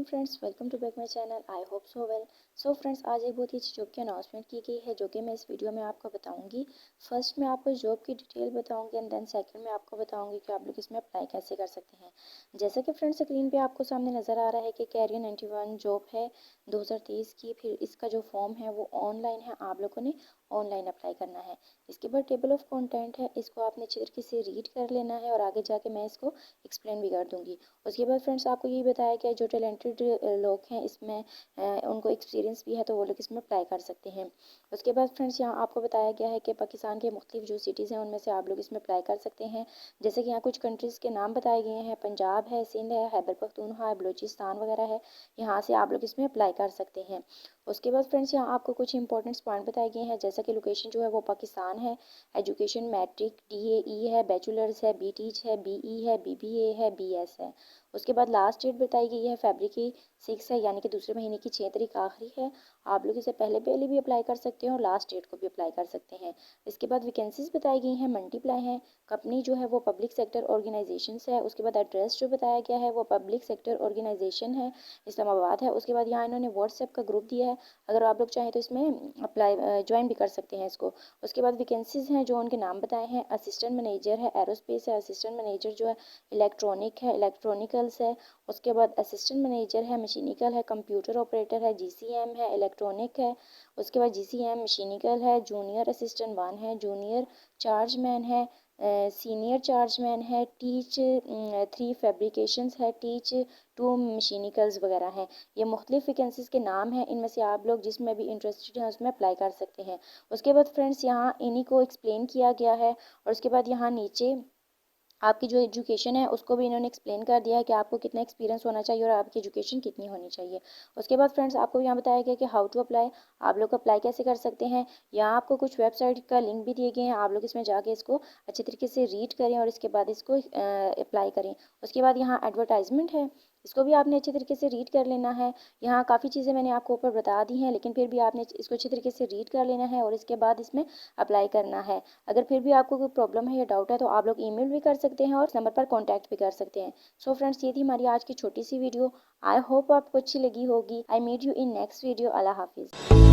Morning friends, welcome to back my channel. I hope so well. So friends, आज एक बहुत ही अच्छी job की अनाउंसमेंट की गई है जो कि मैं इस वीडियो में आपको बताऊंगी। फर्स्ट मैं आपको जॉब की डिटेल बताऊंगी एंड देन सेकंड में आपको बताऊंगी कि आप लोग इसमें अप्लाई कैसे कर सकते हैं। जैसा कि फ्रेंड्स स्क्रीन पे आपको सामने नज़र आ रहा है कि कैरियर 91 जॉब है 2023 की। फिर इसका जो फॉर्म है वो ऑनलाइन है, आप लोगों ने ऑनलाइन अप्लाई करना है। इसके बाद टेबल ऑफ कंटेंट है, इसको आपने अच्छी तरीके से रीड कर लेना है और आगे जाके मैं इसको एक्सप्लेन भी कर दूंगी। उसके बाद फ्रेंड्स आपको ये बताया गया जो टैलेंटेड लोग हैं इसमें उनको एक्सपीरियंस भी है तो वो लोग इसमें अप्लाई कर सकते हैं। उसके बाद फ्रेंड्स यहाँ आपको बताया गया है कि पाकिस्तान के मुख्तलिफ जो सिटीज़ हैं उनमें से आप लोग इसमें अप्लाई कर सकते हैं। जैसे कि यहाँ कुछ कंट्रीज़ के नाम बताए गए हैं, पंजाब है, सिंध है, खैबर पख्तूनख्वा है, बलूचिस्तान वगैरह है। यहाँ से आप लोग इसमें अप्लाई कर सकते हैं। उसके बाद फ्रेंड्स यहाँ आपको कुछ इंपॉर्टेंट पॉइंट बताए गए हैं, जैसा कि लोकेशन जो है वो पाकिस्तान है। एजुकेशन मैट्रिक DAE है, बैचलर्स है, BTech है, BE है, BBA है, BS है। उसके बाद लास्ट डेट बताई गई है फरवरी की 6 है, यानी कि दूसरे महीने की 6 तारीख आखिरी है। आप लोग इसे पहले पहले भी अप्लाई कर सकते हैं और लास्ट डेट को भी अप्लाई कर सकते हैं। इसके बाद वैकेंसीज बताई गई हैं, मल्टीप्लाई हैं। कंपनी जो है वो पब्लिक सेक्टर ऑर्गेनाइजेशन है। उसके बाद एड्रेस जो बताया गया है वो पब्लिक सेक्टर ऑर्गेनाइजेशन है, इस्लामाबाद है। उसके बाद यहाँ इन्होंने व्हाट्सएप का ग्रुप दिया है, अगर आप लोग चाहें तो इसमें अप्लाई ज्वाइन भी कर सकते हैं इसको। उसके बाद वैकेंसीज हैं जो उनके नाम बताए हैं, असिस्टेंट मैनेजर है, एरोस्पेस है, असिस्टेंट मैनेजर जो है इलेक्ट्रॉनिक है, इलेक्ट्रॉनिकल्स है। उसके बाद असिस्टेंट मैनेजर है, मशीनिकल है, कंप्यूटर ऑपरेटर है, GCM है, इलेक्ट्रॉनिक है। उसके बाद GCM मशीनिकल है, जूनियर असिस्टेंट 1 है, जूनियर चार्जमैन है, सीनियर चार्जमैन है, टीच 3 फैब्रिकेशंस है, टीच 2 मशीनिकल्स वगैरह हैं। ये मुख्तलिफ वैकेंसीज़ के नाम हैं, इनमें से आप लोग जिसमें भी इंटरेस्टेड हैं उसमें अप्लाई कर सकते हैं। उसके बाद फ्रेंड्स यहाँ इन्हीं को एक्सप्लेन किया गया है और उसके बाद यहाँ नीचे आपकी जो एजुकेशन है उसको भी इन्होंने एक्सप्लेन कर दिया है कि आपको कितना एक्सपीरियंस होना चाहिए और आपकी एजुकेशन कितनी होनी चाहिए। उसके बाद फ्रेंड्स आपको यहाँ बताया गया कि हाउ टू अप्लाई, आप लोग अप्लाई कैसे कर सकते हैं। यहाँ आपको कुछ वेबसाइट का लिंक भी दिए गए हैं, आप लोग इसमें जाके इसको अच्छे तरीके से रीड करें और इसके बाद इसको अप्लाई करें। उसके बाद यहाँ एडवर्टाइजमेंट है, इसको भी आपने अच्छे तरीके से रीड कर लेना है। यहाँ काफ़ी चीज़ें मैंने आपको ऊपर बता दी हैं, लेकिन फिर भी आपने इसको अच्छे तरीके से रीड कर लेना है और इसके बाद इसमें अप्लाई करना है। अगर फिर भी आपको कोई प्रॉब्लम है या डाउट है तो आप लोग ईमेल भी कर सकते हैं और नंबर पर कॉन्टैक्ट भी कर सकते हैं। सो फ्रेंड्स, ये थी हमारी आज की छोटी सी वीडियो। आई होप आपको अच्छी लगी होगी। I meet you in next video. अल्लाह हाफिज़।